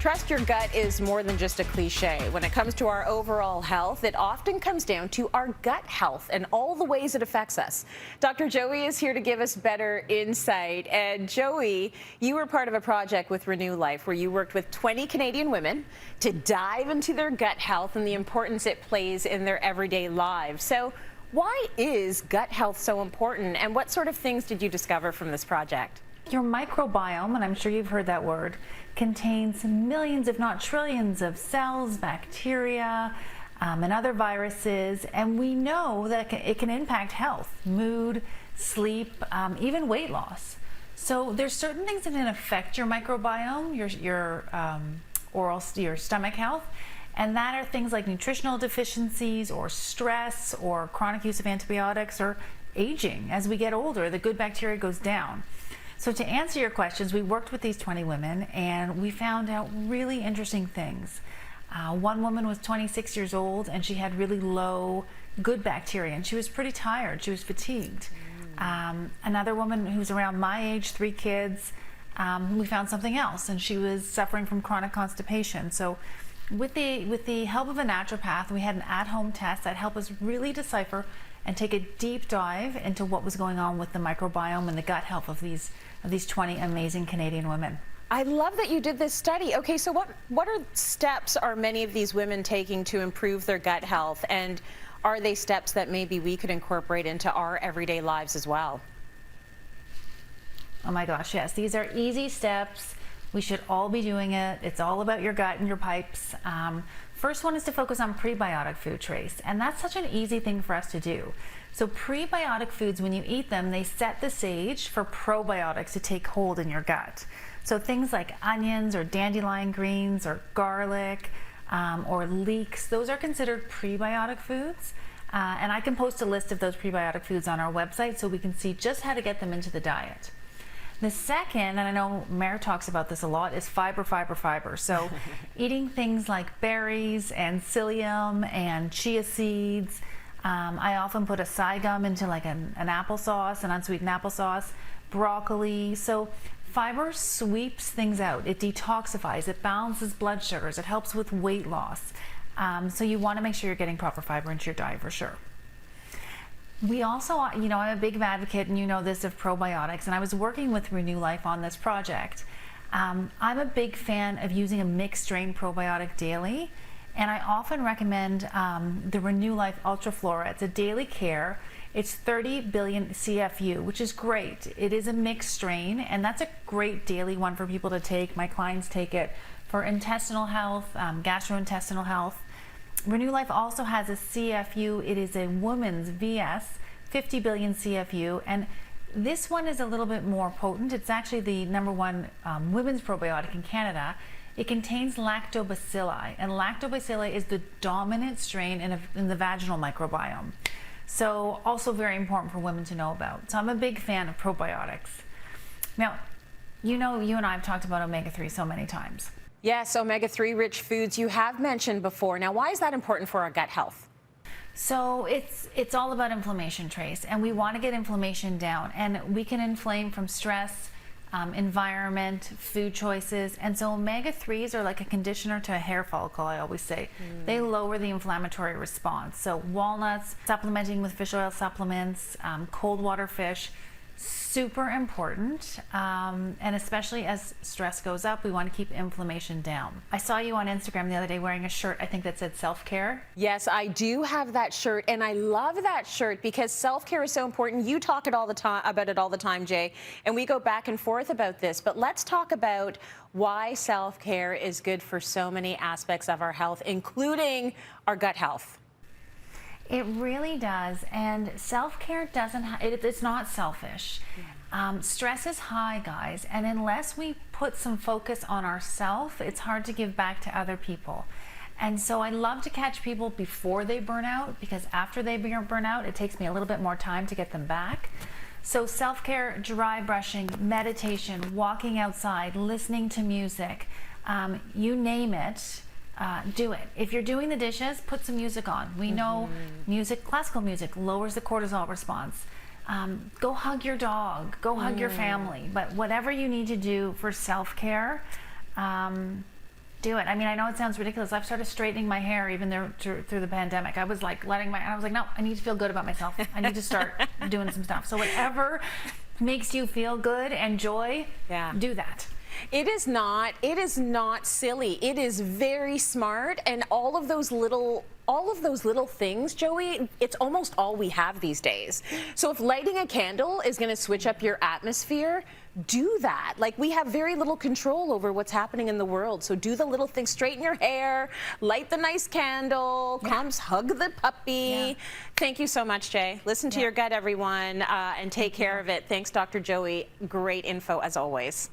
Trust your gut is more than just a cliche. When it comes to our overall health, it often comes down to our gut health and all the ways it affects us. Dr. Joey is here to give us better insight. And Joey, you were part of a project with Renew Life where you worked with 20 Canadian women to dive into their gut health and the importance it plays in their everyday lives. So why is gut health so important, and what sort of things did you discover from this project? Your microbiome, and I'm sure you've heard that word, contains millions, if not trillions, of cells, bacteria, and other viruses, and we know that it can impact health, mood, sleep, even weight loss. So there's certain things that can affect your microbiome, your stomach health, and that are things like nutritional deficiencies or stress or chronic use of antibiotics or aging. As we get older, the good bacteria goes down. So to answer your questions, we worked with these 20 women and we found out really interesting things. One woman was 26 years old and she had really low good bacteria and she was pretty tired, she was fatigued. Another woman who's around my age, 3 kids, we found something else and she was suffering from chronic constipation. So with the help of a naturopath, we had an at-home test that helped us really decipher and take a deep dive into what was going on with the microbiome and the gut health of these 20 amazing Canadian women. I love that you did this study. Okay, so what are steps are many of these women taking to improve their gut health, and are they steps that maybe we could incorporate into our everyday lives as well? Oh my gosh, yes, these are easy steps. We should all be doing it. It's all about your gut and your pipes. First one is to focus on prebiotic food, Trace, and that's such an easy thing for us to do. So prebiotic foods, when you eat them, they set the stage for probiotics to take hold in your gut. So things like onions or dandelion greens or garlic or leeks, those are considered prebiotic foods. And I can post a list of those prebiotic foods on our website so we can see just how to get them into the diet. The second, and I know Mare talks about this a lot, is fiber, fiber, fiber. So eating things like berries and psyllium and chia seeds. I often put acai gum into like an applesauce, an unsweetened applesauce, broccoli. So fiber sweeps things out. It detoxifies, it balances blood sugars, it helps with weight loss. So you want to make sure you're getting proper fiber into your diet for sure. We also, I'm a big advocate, and you know this, of probiotics, and I was working with Renew Life on this project. I'm a big fan of using a mixed strain probiotic daily, and I often recommend the Renew Life Ultra Flora. It's a daily care. It's 30 billion CFU, which is great. It is a mixed strain, and that's a great daily one for people to take. My clients take it for intestinal health, gastrointestinal health. Renew Life also has a CFU. It is a woman's VS, 50 billion CFU, and this one is a little bit more potent. It's actually the #1 women's probiotic in Canada. It contains lactobacilli, and lactobacilli is the dominant strain in the vaginal microbiome. So also very important for women to know about. So I'm a big fan of probiotics. Now, you and I have talked about omega-3 so many times. Yes, omega-3 rich foods you have mentioned before. Now, why is that important for our gut health? So it's all about inflammation, Trace, and we want to get inflammation down. And we can inflame from stress, environment, food choices. And so omega-3s are like a conditioner to a hair follicle, I always say. They lower the inflammatory response. So walnuts, supplementing with fish oil supplements, cold water fish, super important, and especially as stress goes up, we want to keep inflammation down. I saw you on Instagram the other day wearing a shirt, I think that said self-care. Yes, I do have that shirt, and I love that shirt because self-care is so important. You talk about it all the time, Jay, and we go back and forth about this, but let's talk about why self-care is good for so many aspects of our health, including our gut health. It really does, and self-care it's not selfish. Stress is high, guys, and unless we put some focus on ourselves, it's hard to give back to other people. And so I love to catch people before they burn out, because after they burn out, it takes me a little bit more time to get them back. So self-care, dry brushing, meditation, walking outside, listening to music, you name it. Do it. If you're doing the dishes, put some music on. We know music, classical music, lowers the cortisol response. Go hug your dog, go hug your family. But whatever you need to do for self-care, do it. I mean, I know it sounds ridiculous. I've started straightening my hair even through the pandemic. I was like I was like, no, I need to feel good about myself. I need to start doing some stuff. So whatever makes you feel good and joy, do that. It is not silly. It is very smart, and all of those little things, Joey, it's almost all we have these days. So if lighting a candle is going to switch up your atmosphere, do that. Like, we have very little control over what's happening in the world. So do the little things, straighten your hair, light the nice candle, hug the puppy. Yeah. Thank you so much, Jay. Listen to your gut, everyone, and take care of it. Thanks, Dr. Joey. Great info as always.